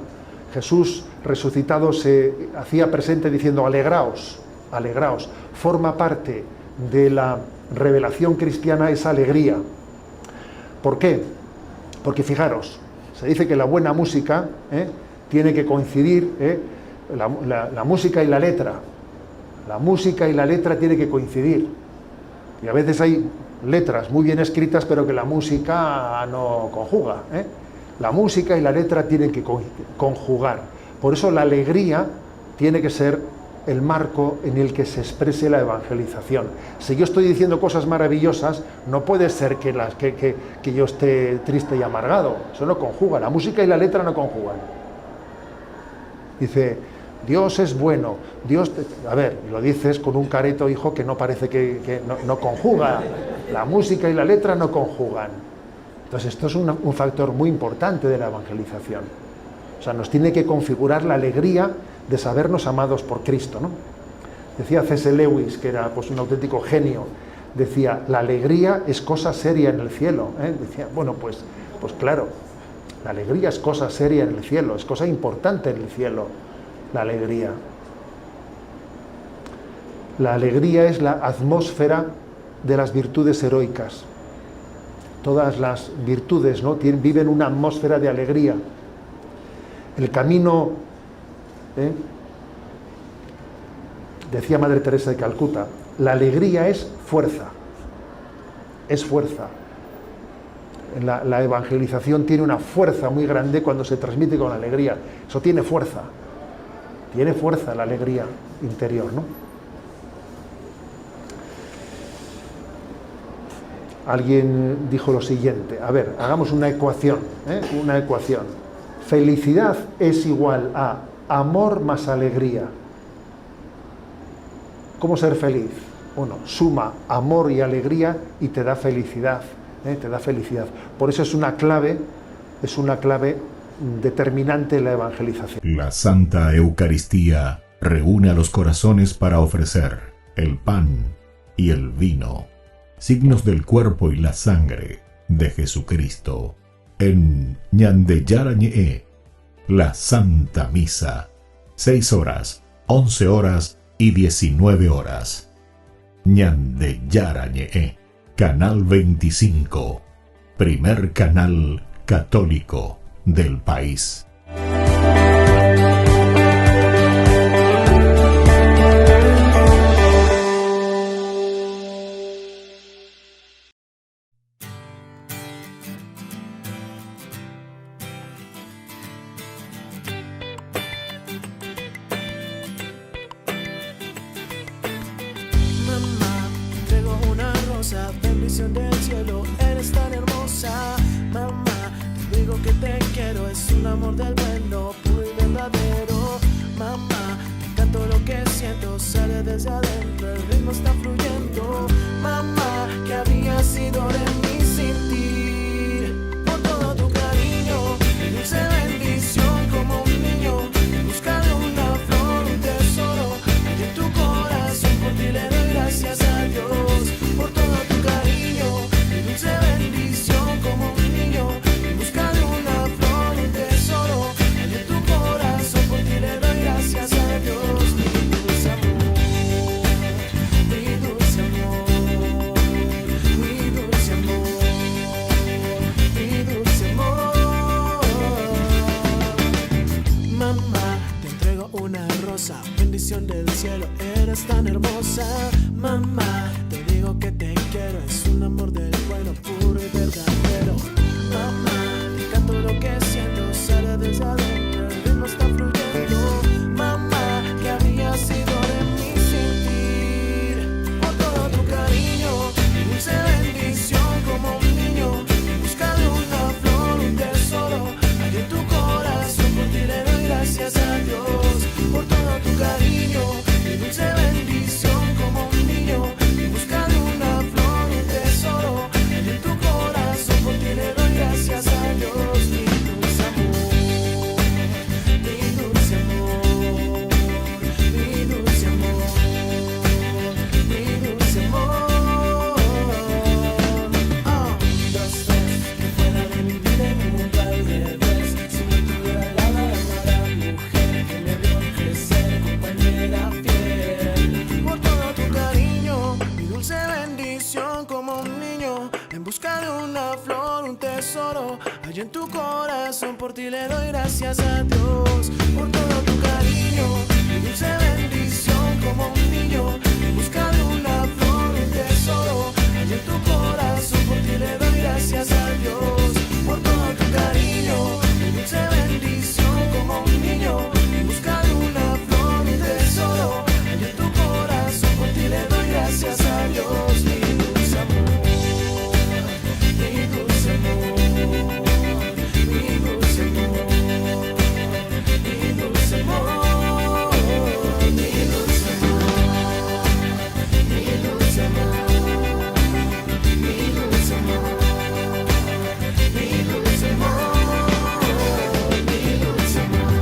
Jesús resucitado se hacía presente diciendo alegraos, alegraos. Forma parte de la revelación cristiana esa alegría. ¿Por qué? Porque fijaros, se dice que la buena música tiene que coincidir, la música y la letra. La música y la letra tiene que coincidir. Y a veces hay letras muy bien escritas, pero que la música no conjuga. La música y la letra tienen que conjugar. Por eso la alegría tiene que ser el marco en el que se exprese la evangelización. Si yo estoy diciendo cosas maravillosas, no puede ser que yo esté triste y amargado. Eso no conjuga. La música y la letra no conjugan. Dice, Dios es bueno. A ver, lo dices con un careto, hijo, que no parece que no conjuga. La música y la letra no conjugan. Entonces esto es un factor muy importante de la evangelización. O sea, nos tiene que configurar la alegría de sabernos amados por Cristo, ¿no? Decía C.S. Lewis, que era pues un auténtico genio, decía, la alegría es cosa seria en el cielo. Decía, bueno, pues claro, la alegría es cosa seria en el cielo, es cosa importante en el cielo, la alegría. La alegría es la atmósfera de las virtudes heroicas. Todas las virtudes, ¿no?, viven una atmósfera de alegría. El camino, decía Madre Teresa de Calcuta, la alegría es fuerza. Es fuerza. La evangelización tiene una fuerza muy grande cuando se transmite con alegría. Eso tiene fuerza. Tiene fuerza la alegría interior, ¿no? Alguien dijo lo siguiente, a ver, hagamos una ecuación, una ecuación. Felicidad es igual a amor más alegría. ¿Cómo ser feliz? Bueno, suma amor y alegría y te da felicidad, te da felicidad. Por eso es una clave determinante en la evangelización. La Santa Eucaristía reúne a los corazones para ofrecer el pan y el vino, signos del cuerpo y la sangre de Jesucristo. En Ñande Yarañe, la Santa Misa, 6 horas, 11 horas y 19 horas. Ñande Yarañe, Canal 25, primer canal católico del país. Bendición del cielo, eres tan hermosa. Mamá, te digo que te quiero, es un amor del bueno, puro y verdadero. Mamá, te canto lo que siento, sale desde adentro, el ritmo está fluyendo. Mamá, que había sido de mí sin ti. Por todo tu cariño, mi dulce bendición como un niño, buscando una flor, un tesoro, y en tu corazón por ti le doy gracias a Dios. Por todo tu cariño, mi dulce bendición como un niño, buscando una flor, un tesoro, y en tu corazón por ti le doy gracias a Dios. Mi dulce amor, mi dulce amor, mi dulce amor, mi dulce amor. Mamá, te entrego una rosa, bendición del cielo, eres tan hermosa. Mamá, te digo que te quiero, es un amor del bueno, puro y verdadero. Mamá, te canto lo que siento, sale desde adentro, el ritmo está fluyendo. Mamá, que había sido de mí sin ti. Por todo tu cariño, mi dulce bendición como un niño, buscando una flor, un tesoro, hay en tu corazón, por ti le doy gracias a Dios. Por todo tu cariño, mi dulce bendición como un niño, buscando una flor, un tesoro, y en tu corazón por ti le doy gracias a Dios. Mi dulce amor, mi dulce amor, mi dulce amor, mi dulce amor. Dos, tres, que fuera de mi vida en un mundo al revés, si no tuviera al lado de la mujer que me vio crecer, compañera fiel. Por todo tu cariño, mi dulce bendición como un niño, en busca de una flor, un tesoro, hay en tu corazón, por ti le doy gracias a Dios. Por todo tu cariño, mi dulce bendición como un niño, en busca de una flor, un tesoro, hay en tu corazón, por ti le doy gracias a Dios. Por todo tu cariño, mi dulce bendición como un niño, en busca de una flor, un tesoro, hay en tu corazón, por ti le doy gracias a Dios. Mi dulce amor, mi dulce amor, mi dulce amor, mi dulce amor, mi dulce amor, mi dulce amor, mi dulce amor, mi dulce amor, mi dulce amor.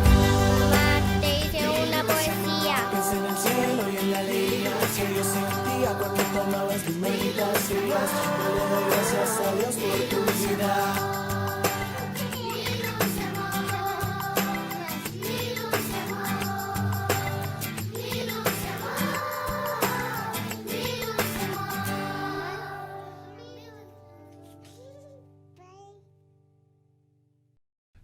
Te hice una poesía. Pensé en el cielo y en la alegría que yo sentía cuando tomabas mis meditaciones. Yo le doy gracias a Dios por tu vida.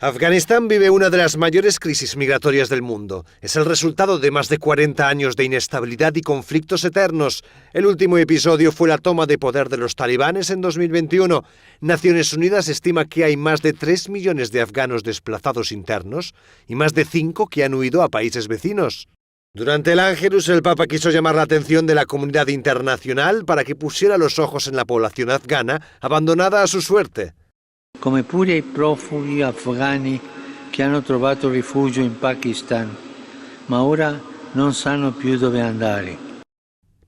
Afganistán vive una de las mayores crisis migratorias del mundo. Es el resultado de más de 40 años de inestabilidad y conflictos eternos. El último episodio fue la toma de poder de los talibanes en 2021. Naciones Unidas estima que hay más de 3 millones de afganos desplazados internos y más de 5 que han huido a países vecinos. Durante el Ángelus, el Papa quiso llamar la atención de la comunidad internacional para que pusiera los ojos en la población afgana abandonada a su suerte. Come pure i profughi afghani che hanno trovato rifugio in Pakistan, ma ora non sanno più dove andare.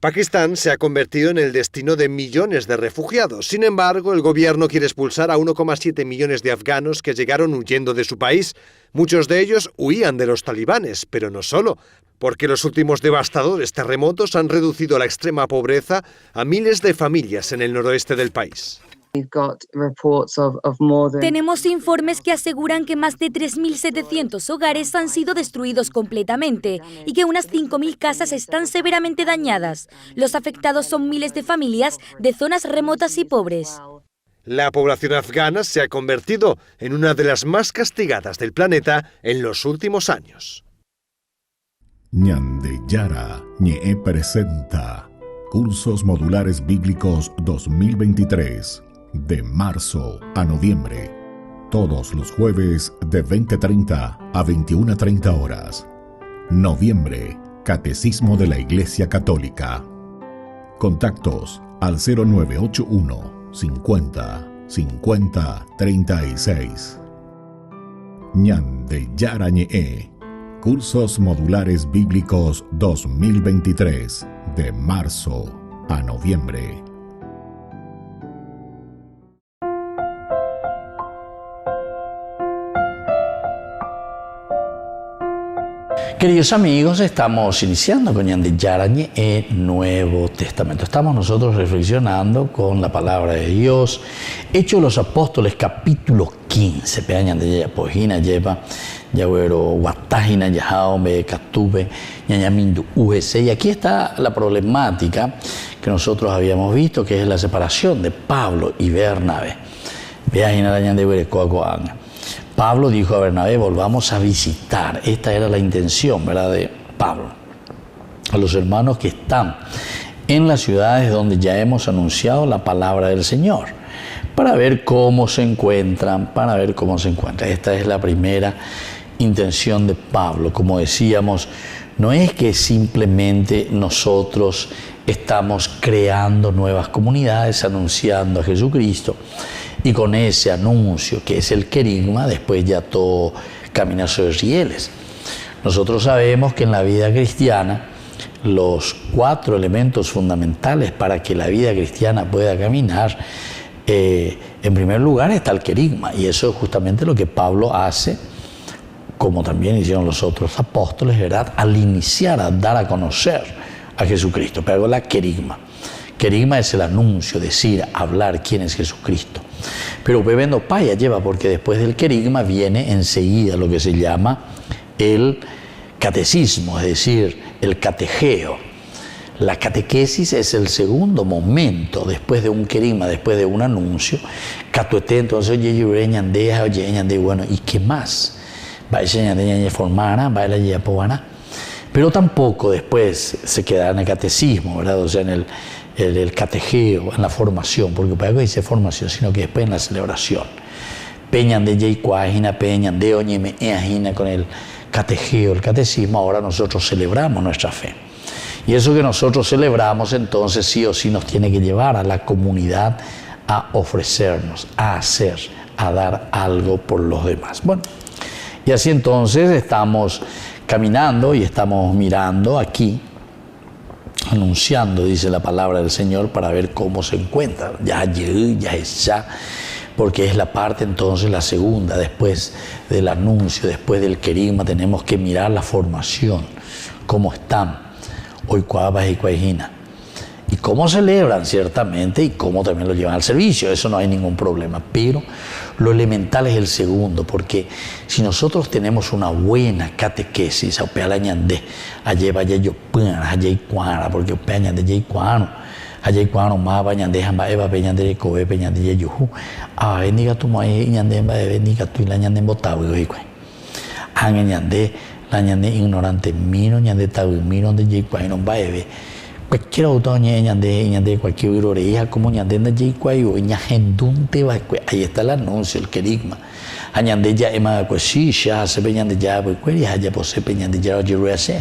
Pakistán se ha convertido en el destino de millones de refugiados. Sin embargo, el gobierno quiere expulsar a 1,7 millones de afganos que llegaron huyendo de su país. Muchos de ellos huían de los talibanes, pero no solo, porque los últimos devastadores terremotos han reducido la extrema pobreza a miles de familias en el noroeste del país. Tenemos informes que aseguran que más de 3.700 hogares han sido destruidos completamente y que unas 5.000 casas están severamente dañadas. Los afectados son miles de familias de zonas remotas y pobres. La población afgana se ha convertido en una de las más castigadas del planeta en los últimos años. Ñande Yara Ñe presenta Cursos Modulares Bíblicos 2023 de marzo a noviembre, todos los jueves de 20:30 a 21:30 horas. Noviembre, Catecismo de la Iglesia Católica. Contactos al 0981 50 50 36. Ñande Yara Ñe, Cursos Modulares Bíblicos 2023 de marzo a noviembre. Queridos amigos, estamos iniciando con Ñande Yarañe el Nuevo Testamento. Estamos nosotros reflexionando con la palabra de Dios. Hechos de los Apóstoles, capítulo 15. Ñande Yapojina lleva Yagüero Guatajina Yajao Me Catube Ñañamindu UGC. Y aquí está la problemática que nosotros habíamos visto, que es la separación de Pablo y Bernabé. Pablo dijo a Bernabé: volvamos a visitar. Esta era la intención, ¿verdad?, de Pablo. A los hermanos que están en las ciudades donde ya hemos anunciado la palabra del Señor, para ver cómo se encuentran, Esta es la primera intención de Pablo. Como decíamos, no es que simplemente nosotros estamos creando nuevas comunidades, anunciando a Jesucristo, y con ese anuncio, que es el querigma, después ya todo camina sobre rieles. Nosotros sabemos que en la vida cristiana, los 4 elementos fundamentales para que la vida cristiana pueda caminar, en primer lugar está el querigma, y eso es justamente lo que Pablo hace, como también hicieron los otros apóstoles, ¿verdad?, al iniciar a dar a conocer a Jesucristo. Pero la querigma. Querigma es el anuncio, decir, hablar quién es Jesucristo. Pero bebendo paya lleva, porque después del querigma viene enseguida lo que se llama el catecismo, es decir, el catejeo. La catequesis es el segundo momento después de un querigma, después de un anuncio. Catuete, entonces, oye, bueno, ¿y qué más? Pero tampoco después se queda en el catecismo, ¿verdad? O sea, en el catejeo, en la formación, porque para que dice formación, sino que después en la celebración. Peñan de Yeicuajina, peñan de Oñeme, Eajina, con el catejeo, el catecismo. Ahora nosotros celebramos nuestra fe. Y eso que nosotros celebramos, entonces, sí o sí nos tiene que llevar a la comunidad a ofrecernos, a hacer, a dar algo por los demás. Bueno, y así entonces estamos caminando y estamos mirando aquí, anunciando, dice la palabra del Señor, para ver cómo se encuentra. Ya, porque es la parte entonces, la segunda, después del anuncio, después del querigma, tenemos que mirar la formación, cómo están, hoy cuabas y cuajina, y cómo celebran ciertamente, y cómo también lo llevan al servicio. Eso no hay ningún problema, pero lo elemental es el segundo, porque si nosotros tenemos una buena catequesis, porque más bañande jamba eva peñande kobe peñande yuhu bendiga tu mai ñande ba bendiga tu la ñande botawi hoy kwai ange ñande la ñande ignorante mino ñande tawi mino de yikwai no ba eve cualquier auto ñande cualquier oreja como ñande de yikwai o ñagendunte ba ahí está el anuncio, el querigma añande ya ema kwasi sha se peñande ya pues kweri haya pose peñande ya jiruase.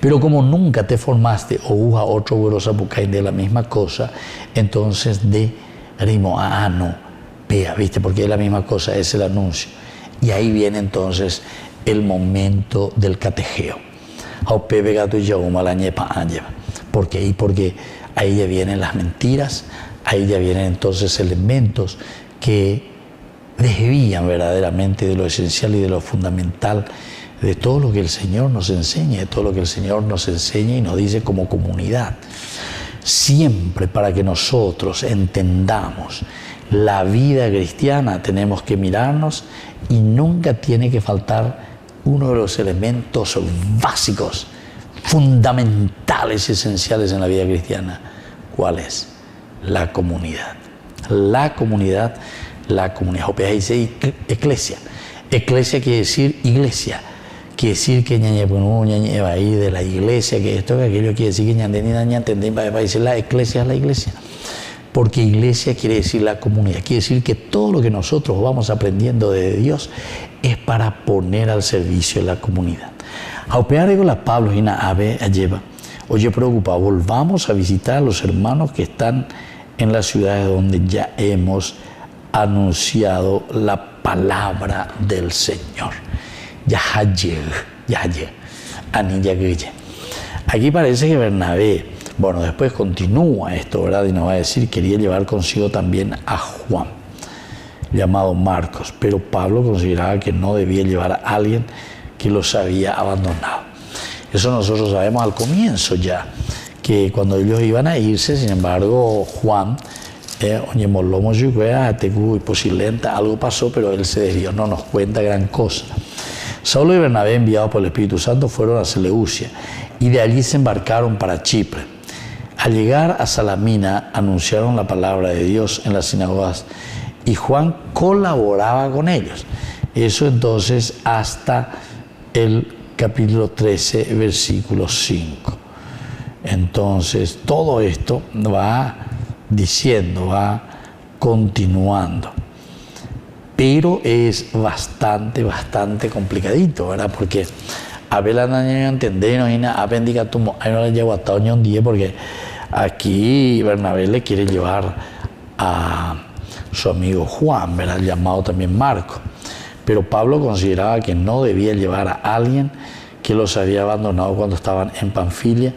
Pero como nunca te formaste o usa otro vuelos de la misma cosa, entonces de rimo no, vea, ¿viste? Porque es la misma cosa, es el anuncio. Y ahí viene entonces el momento del catejeo. ¿Por qué? Porque ahí ya vienen las mentiras, ahí ya vienen entonces elementos que desvían verdaderamente de lo esencial y de lo fundamental, de todo lo que el Señor nos enseña, de todo lo que el Señor nos enseña y nos dice como comunidad. Siempre para que nosotros entendamos la vida cristiana tenemos que mirarnos y nunca tiene que faltar uno de los elementos básicos, fundamentales y esenciales en la vida cristiana. ¿Cuál es? La comunidad. La comunidad, la comunidad. Dice eclesia. Eclesia quiere decir iglesia. Quiere decir que va a ir de la iglesia, que esto, que aquello, quiere decir que va a decir la iglesia es la iglesia. Porque iglesia quiere decir la comunidad, quiere decir que todo lo que nosotros vamos aprendiendo de Dios es para poner al servicio de la comunidad. A operar con la Pablo y na ave lleva. Oye, preocupado, volvamos a visitar a los hermanos que están en las ciudades donde ya hemos anunciado la palabra del Señor. Aquí parece que Bernabé, bueno, después continúa esto, ¿verdad? Y nos va a decir, quería llevar consigo también a Juan, llamado Marcos, pero Pablo consideraba que no debía llevar a alguien que los había abandonado. Eso nosotros sabemos al comienzo ya, que cuando ellos iban a irse, sin embargo, Juan, algo pasó, pero él se desvió, no nos cuenta gran cosa. Saulo y Bernabé, enviados por el Espíritu Santo, fueron a Seleucia y de allí se embarcaron para Chipre. Al llegar a Salamina, anunciaron la palabra de Dios en las sinagogas y Juan colaboraba con ellos. Eso entonces hasta el capítulo 13, versículo 5. Entonces, todo esto va diciendo, va continuando. Pero es bastante complicadito, ¿verdad? Porque a ver, entender, porque aquí Bernabé le quiere llevar a su amigo Juan, ¿verdad? Llamado también Marco. Pero Pablo consideraba que no debía llevar a alguien que los había abandonado cuando estaban en Panfilia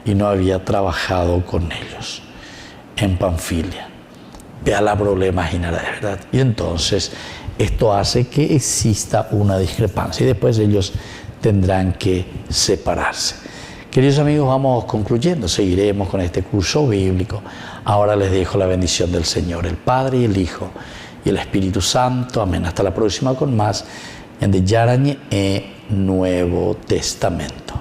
y no había trabajado con ellos en Panfilia. Vea la problema, imaginará, ¿verdad? Y entonces esto hace que exista una discrepancia y después ellos tendrán que separarse. Queridos amigos, vamos concluyendo, seguiremos con este curso bíblico. Ahora les dejo la bendición del Señor, el Padre y el Hijo y el Espíritu Santo. Amén. Hasta la próxima con más en Yarañe Nuevo Testamento.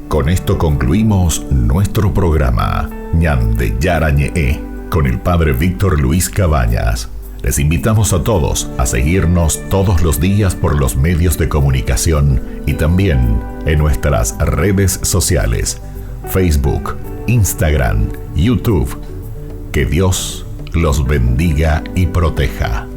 Con esto concluimos nuestro programa Ñande Yarañe con el Padre Víctor Luis Cabañas. Les invitamos a todos a seguirnos todos los días por los medios de comunicación y también en nuestras redes sociales, Facebook, Instagram, YouTube. Que Dios los bendiga y proteja.